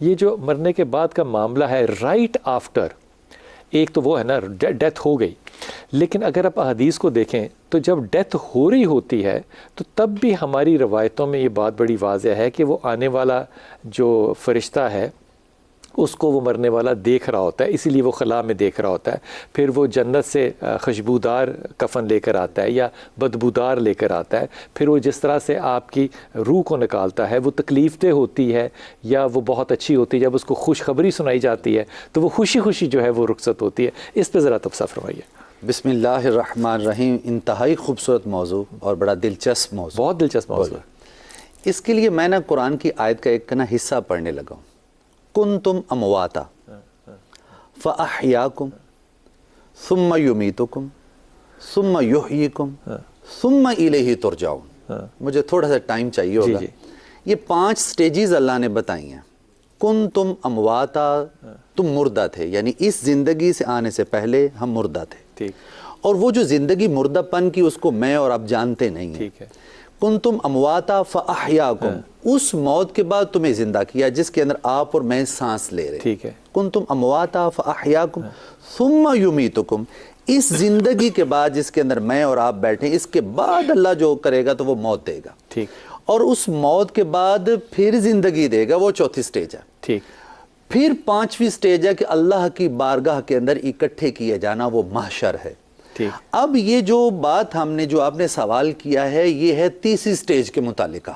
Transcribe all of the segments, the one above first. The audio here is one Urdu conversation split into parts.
یہ جو مرنے کے بعد کا معاملہ ہے رائٹ آفٹر، ایک تو وہ ہے نا ڈیتھ ہو گئی، لیکن اگر آپ احادیث کو دیکھیں تو جب ڈیتھ ہو رہی ہوتی ہے تو تب بھی ہماری روایتوں میں یہ بات بڑی واضح ہے کہ وہ آنے والا جو فرشتہ ہے اس کو وہ مرنے والا دیکھ رہا ہوتا ہے، اسی لیے وہ خلا میں دیکھ رہا ہوتا ہے، پھر وہ جنت سے خوشبودار کفن لے کر آتا ہے یا بدبودار لے کر آتا ہے، پھر وہ جس طرح سے آپ کی روح کو نکالتا ہے، وہ تکلیف دہ ہوتی ہے یا وہ بہت اچھی ہوتی ہے، جب اس کو خوشخبری سنائی جاتی ہے تو وہ خوشی خوشی جو ہے وہ رخصت ہوتی ہے۔ اس پہ ذرا تبصرہ فرمائیے۔ بسم اللہ الرحمن الرحیم، انتہائی خوبصورت موضوع اور بڑا دلچسپ موضوع، بہت دلچسپ موضوع ہے۔ اس کے لیے میں نا قرآن کی آیت کا ایک حصہ پڑھنے لگا ہوں، کنتم امواتا فاحیاکم ثم یمیتکم ثم یحییکم ثم الیہ ترجعون۔ مجھے تھوڑا سا ٹائم چاہیے ہوگا۔ یہ 5 سٹیجز اللہ نے بتائی ہیں۔ کنتم امواتا، تم مردہ تھے، یعنی اس زندگی سے آنے سے پہلے ہم مردہ تھے، اور وہ جو زندگی مردہ پن کی اس کو میں اور آپ جانتے نہیں ہیں۔ کنتم امواتا فاحیاکم، اس موت کے بعد تمہیں زندہ کیا جس کے اندر آپ اور میں سانس لے رہے ہیں۔ کنتم امواتا فاحیاکم ثم یمیتکم، اس زندگی کے بعد جس کے اندر میں اور آپ بیٹھے، اس کے بعد اللہ جو کرے گا تو وہ موت دے گا، اور اس موت کے بعد پھر زندگی دے گا، وہ 4تھی سٹیج ہے۔ پھر 5ویں سٹیج ہے کہ اللہ کی بارگاہ کے اندر اکٹھے کیے جانا، وہ محشر ہے۔ اب یہ جو بات ہم نے جو آپ نے سوال کیا ہے یہ ہے 3ری سٹیج کے متعلقہ،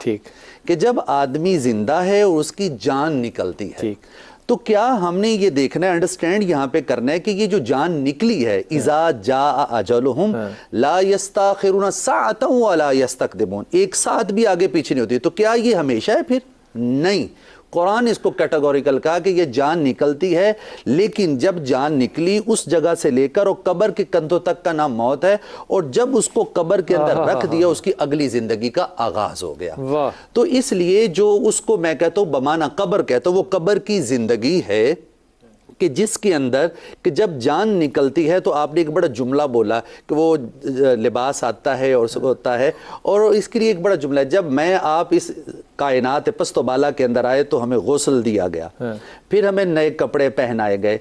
کہ جب آدمی زندہ ہے اور اس کی جان نکلتی ہے، تو کیا ہم نے یہ دیکھنا ہے، انڈرسٹینڈ یہاں پہ کرنا ہے کہ یہ جو جان نکلی ہے، اذا جاء اجلہم لا یستاخرون ساعۃ ولا یستقدمون، ایک ساتھ بھی آگے پیچھے نہیں ہوتی، تو کیا یہ ہمیشہ ہے؟ پھر نہیں، قرآن اس کو کیٹیگوریکل کہا کہ یہ جان نکلتی ہے، لیکن جب جان نکلی اس جگہ سے لے کر اور قبر کے کندھوں تک کا نام موت ہے، اور جب اس کو قبر کے اندر رکھ دیا اس کی اگلی زندگی کا آغاز ہو گیا۔ تو اس لیے جو اس کو میں کہتا ہوں بمعنی قبر کہتا ہوں، وہ قبر کی زندگی ہے کہ جس کے اندر کہ جب جان نکلتی ہے تو آپ نے ایک بڑا جملہ بولا کہ وہ لباس آتا ہے اور ہوتا ہے، اور اس کے لیے ایک بڑا جملہ ہے، جب میں آپ اس کائنات پست و بالا کے اندر آئے تو ہمیں غسل دیا گیا، پھر ہمیں نئے کپڑے پہنائے گئے،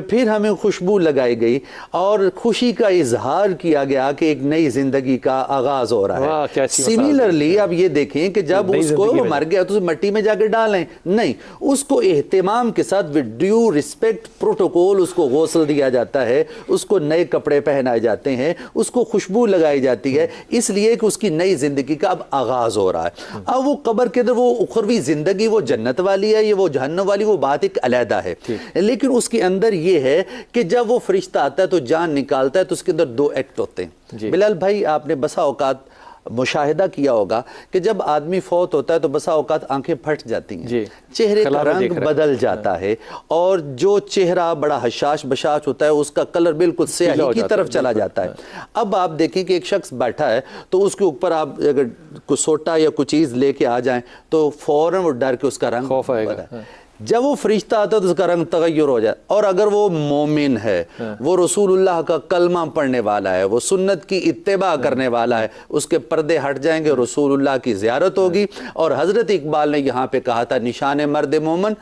پھر ہمیں خوشبو لگائی گئی اور خوشی کا اظہار کیا گیا کہ ایک نئی زندگی کا آغاز ہو رہا ہے۔ سملرلی اب یہ دیکھیں کہ جب اس کو وہ مر گیا تو مٹی میں جا کے ڈالیں، نہیں، اس کو اہتمام کے ساتھ ود ڈیو رسپیکٹ پروٹوکول اس کو غسل دیا جاتا ہے، اس کو نئے کپڑے پہنائے جاتے ہیں، اس کو خوشبو لگائی جاتی ہے، اس لیے کہ اس کی نئی زندگی کا اب آغاز ہو رہا ہے۔ اب وہ قبر کے اندر وہ اخروی زندگی، وہ جنت والی ہے، یہ وہ جہنم والی، وہ بات ایک علیحدہ ہے، لیکن اس کے اندر یہ ہے کہ جب وہ فرشتہ آتا ہے تو جان نکالتا ہے تو اس کے اندر 2 ایکٹ ہوتے ہیں۔ بلال بھائی آپ نے بسا اوقات مشاہدہ کیا ہوگا کہ جب آدمی فوت ہوتا ہے تو بسا اوقات آنکھیں پھٹ جاتی ہیں، چہرے کا رنگ بدل جاتا ہے، اور جو چہرہ بڑا حشاش بشاش ہوتا ہے اس کا کلر بالکل سیاہی کی طرف چلا جاتا ہے۔ اب آپ دیکھیں کہ ایک شخص بیٹھا ہے تو اس کے اوپر آپ اگر کوئی سوٹا یا کوئی چیز لے کے آ جائیں تو فوراً وہ ڈر کے اس کا رنگ خوف آئے گا۔ جب وہ فرشتہ آتا ہے تو اس کا رنگ تغیر ہو جائے، اور اگر وہ مومن ہے، وہ رسول اللہ کا کلمہ پڑھنے والا ہے، وہ سنت کی اتباع کرنے والا ہے، اس کے پردے ہٹ جائیں گے، رسول اللہ کی زیارت ہوگی۔ اور حضرت اقبال نے یہاں پہ کہا تھا نشان مرد مومن،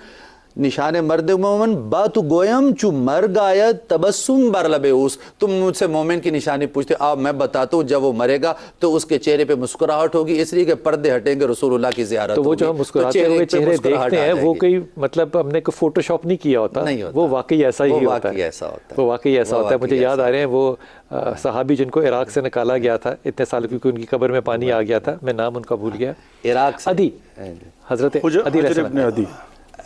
نشان مرد مومن بات گویم چو مرگ آید تبسم بر لب اوس۔ تم مجھ سے مومن کی نشانی پوچھتے، آپ میں بتاتا ہوں جب وہ مرے گا تو اس کے چہرے پہ مسکراہٹ ہوگی، اس لیے کہ پردے ہٹیں گے، رسول اللہ کی زیارت ہوگی۔ تو وہ جو ہم مسکراتے ہوئے چہرے دیکھتے ہیں وہ کوئی مطلب ہم نے کوئی فوٹو شاپ نہیں کیا ہوتا، وہ واقعی ایسا ہی ہوتا ہے، وہ واقعی ایسا ہوتا ہے۔ مجھے یاد آ رہے ہیں وہ صحابی جن کو عراق سے نکالا گیا تھا اتنے سال، کیونکہ ان کی قبر میں پانی آ گیا تھا، میں نام ان کا بھول گیا، عراق سے عدی، حضرت عدی علیہ السلام،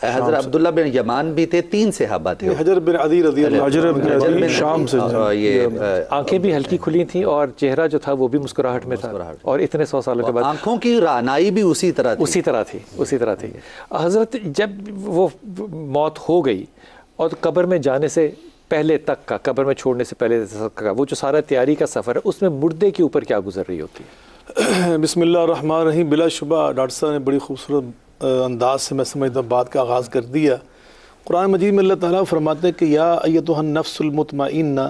حضرت عبداللہ بن یمان بھی تھے، 3 صحابہ تھے، حجر بن عدی رضی اللہ عنہ شام سے، یہ آنکھیں بھی ہلکی کھلی تھیں اور چہرہ جو تھا وہ بھی مسکراہٹ میں تھا، اور اتنے 100 سالوں کے بعد آنکھوں کی رعنائی بھی اسی طرح تھی۔ حضرت جب وہ موت ہو گئی اور قبر میں جانے سے پہلے تک کا، قبر میں چھوڑنے سے پہلے تک کا وہ جو سارا تیاری کا سفر ہے، اس میں مردے کے اوپر کیا گزر رہی ہوتی ہے؟ بسم اللہ الرحمن الرحیم۔ بلا شبہ ڈاکٹر صاحب نے بڑی خوبصورت انداز سے میں سمجھتا ہوں بات کا آغاز کر دیا۔ قرآن مجید میں اللہ تعالیٰ فرماتے ہیں کہ یا ایتھا النفس المطمئنہ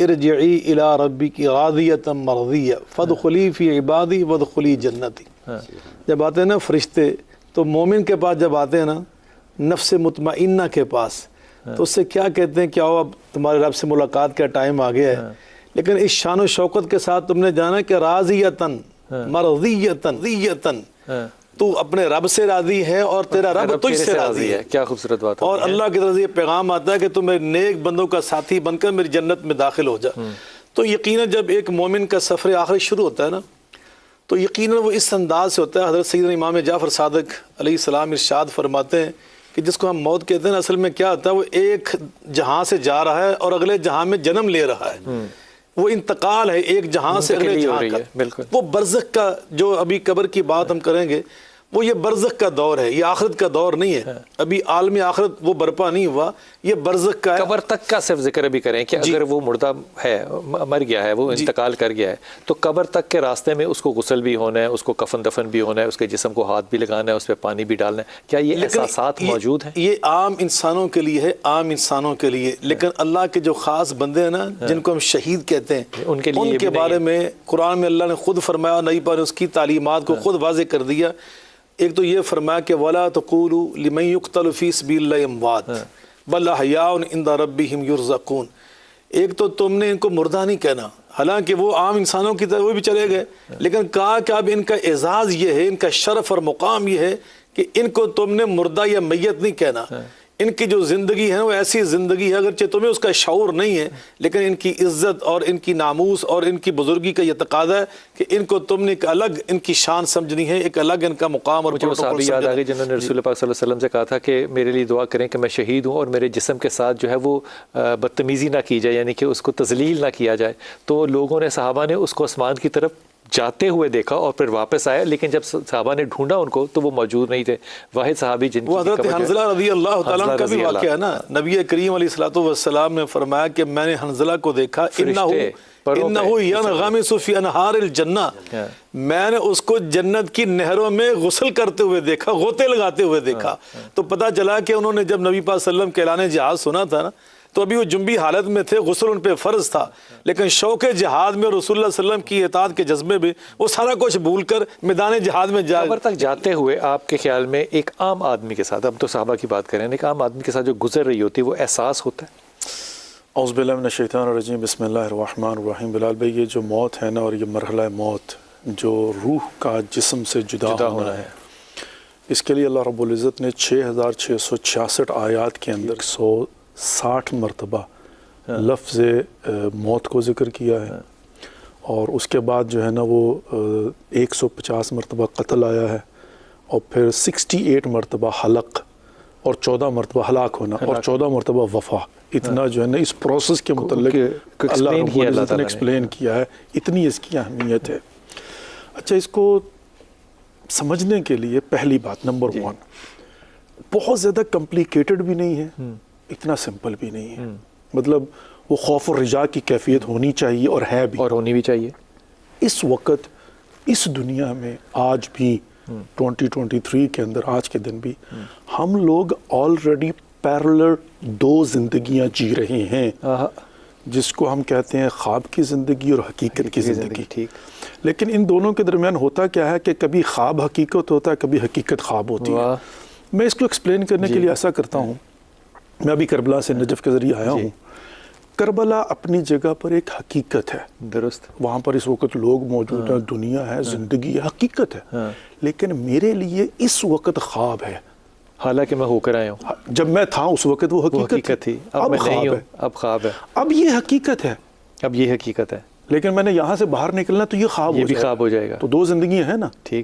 ارجعی الی ربک راضیۃ مرضیہ فادخلی فی عبادی وادخلی جنتی۔ جب آتے ہیں نا فرشتے تو مومن کے پاس جب آتے ہیں نا نفس مطمئنہ کے پاس، تو اس سے کیا کہتے ہیں کہ آؤ اب تمہارے رب سے ملاقات کا ٹائم آ گیا ہے، لیکن اس شان و شوکت کے ساتھ تم نے جانا کہ راضیتن مرضیتن، تو اپنے رب سے راضی ہے اور تیرا رب تجھ سے راضی ہے. کیا خوبصورت بات ہے. اور اللہ کی طرف سے یہ پیغام آتا ہے کہ تم میرے نیک بندوں کا ساتھی بن کر میری جنت میں داخل ہو جا. تو یقیناً جب ایک مومن کا سفر آخرت شروع ہوتا ہے نا، تو یقیناً وہ اس انداز سے ہوتا ہے. حضرت سیدنا امام جعفر صادق علیہ السلام ارشاد فرماتے ہیں کہ جس کو ہم موت کہتے ہیں، اصل میں کیا ہوتا ہے، وہ ایک جہاں سے جا رہا ہے اور اگلے جہاں میں جنم لے رہا ہے. وہ انتقال ہے ایک جہاں سے اگلے جہاں کا. وہ برزخ کا جو ابھی قبر کی بات ہم کریں گے، وہ یہ برزخ کا دور ہے، یہ آخرت کا دور نہیں ہے. ابھی عالم آخرت وہ برپا نہیں ہوا، یہ برزخ کا ہے. قبر تک کا صرف ذکر ابھی کریں کہ اگر وہ مردہ ہے، مر گیا ہے، وہ انتقال کر گیا ہے، تو قبر تک کے راستے میں اس کو غسل بھی ہونا ہے، اس کو کفن دفن بھی ہونا ہے، اس کے جسم کو ہاتھ بھی لگانا ہے، اس پہ پانی بھی ڈالنا ہے. کیا یہ احساسات موجود ہیں؟ یہ عام انسانوں کے لیے ہے، عام انسانوں کے لیے. لیکن اللہ کے جو خاص بندے ہیں نا، جن کو ہم شہید کہتے ہیں، ان کے بارے میں قرآن میں اللہ نے خود فرمایا، نبی پاک نے اس کی تعلیمات کو خود واضح کر دیا. ایک تو یہ فرمایا کہ وَلَا تَقُولُوا لِمَن يُقْتَلُ فِي سَبِيلِ اللَّهِ أَمْوَاتٌ بَلْ أَحْيَاءٌ عِندَ رَبِّهِمْ يُرْزَقُونَ. ایک تو تم نے ان کو مردہ نہیں کہنا، حالانکہ وہ عام انسانوں کی طرح وہ بھی چلے گئے، لیکن کہا کہ اب ان کا اعزاز یہ ہے، ان کا شرف اور مقام یہ ہے کہ ان کو تم نے مردہ یا میت نہیں کہنا. ان کی جو زندگی ہے وہ ایسی زندگی ہے، اگرچہ تمہیں اس کا شعور نہیں ہے، لیکن ان کی عزت اور ان کی ناموس اور ان کی بزرگی کا یہ تقاضا ہے کہ ان کو تم نے ایک الگ ان کی شان سمجھنی ہے، ایک الگ ان کا مقام اور مجھے صحابی یاد آ گئی جنہوں نے رسول پاک صلی اللہ علیہ وسلم سے کہا تھا کہ میرے لیے دعا کریں کہ میں شہید ہوں اور میرے جسم کے ساتھ جو ہے وہ بدتمیزی نہ کی جائے، یعنی کہ اس کو تذلیل نہ کیا جائے. تو لوگوں نے، صحابہ نے اس کو آسمان کی طرف جاتے ہوئے دیکھا اور پھر واپس آیا، لیکن جب صحابہ نے ڈھونڈا ان کو تو وہ موجود نہیں تھے. واحد صحابی جن کی حضرت حنظلہ رضی اللہ تعالیٰ عنہ کا بھی واقعہ ہے نا. نبی کریم علیہ الصلوۃ والسلام نے فرمایا کہ میں نے حنظلہ کو دیکھا، انہو ینغمس فی انہار الجنہ، میں نے اس کو جنت کی نہروں میں غسل کرتے ہوئے دیکھا، غوطے لگاتے ہوئے دیکھا. تو پتہ چلا کہ انہوں نے جب نبی پاک صلی اللہ علیہ وسلم کے اعلان جہاد سنا تھا نا، تو ابھی وہ جنبی حالت میں تھے، غسل ان پہ فرض تھا، لیکن شوق جہاد میں رسول اللہ صلی اللہ علیہ وسلم کی اطاعت کے جذبے میں وہ سارا کچھ بھول کر میدان جہاد میں قبر تک جاتے ہوئے آپ کے خیال میں ایک عام آدمی کے ساتھ، اب تو صحابہ کی بات کریں، ایک عام آدمی کے ساتھ جو گزر رہی ہوتی ہے وہ احساس ہوتا ہے؟ اعوذ باللہ من الشیطان الرجیم، بسم اللہ الرحمن الرحیم. بلال بھائی، یہ جو موت ہے نا، اور یہ مرحلہ موت جو روح کا جسم سے جدا ہونا ہے، اس کے لیے اللہ رب العزت نے 6666 آیات کے اندر 160 مرتبہ لفظ موت کو ذکر کیا ہے، اور اس کے بعد جو ہے نا وہ 150 مرتبہ قتل آیا ہے، اور پھر 68 مرتبہ حلق، اور 14 مرتبہ ہلاک ہونا، اور 14 مرتبہ وفا. اتنا جو ہے نا اس پروسیس کے متعلق اللہ رب العزت نے ایکسپلین کیا ہے، اتنی اس کی اہمیت ہے. اچھا، اس کو سمجھنے کے لیے پہلی بات نمبر 1، بہت زیادہ کمپلیکیٹڈ بھی نہیں ہے، اتنا سمپل بھی نہیں ہے. مطلب وہ خوف و رجا کی کیفیت ہونی چاہیے، اور ہے بھی، اور ہونی بھی چاہیے. اس وقت اس دنیا میں آج بھی 2023 کے اندر، آج کے دن بھی ہم لوگ آلریڈی پیرلر 2 زندگیاں جی رہے ہیں، جس کو ہم کہتے ہیں خواب کی زندگی اور حقیقت کی زندگی. ٹھیک. لیکن ان دونوں کے درمیان ہوتا کیا ہے کہ کبھی خواب حقیقت ہوتا ہے، کبھی حقیقت خواب ہوتی ہے. میں اس کو ایکسپلین کرنے کے لیے ایسا کرتا ہوں، میں ابھی کربلا سے نجف کے ذریعے آیا ہوں. کربلا اپنی جگہ پر ایک حقیقت ہے، درست. وہاں پر اس وقت لوگ موجود ہیں، دنیا ہے، زندگی ہے، حقیقت ہے. لیکن میرے لیے اس وقت خواب ہے، حالانکہ میں ہو کر آیا ہوں. جب میں تھا اس وقت وہ حقیقت تھی، اب میں نہیں ہوں، اب خواب ہے. اب یہ حقیقت ہے، اب یہ حقیقت ہے، لیکن میں نے یہاں سے باہر نکلنا تو یہ خواب ہو جائے گا. تو 2 زندگیاں ہیں نا. ٹھیک.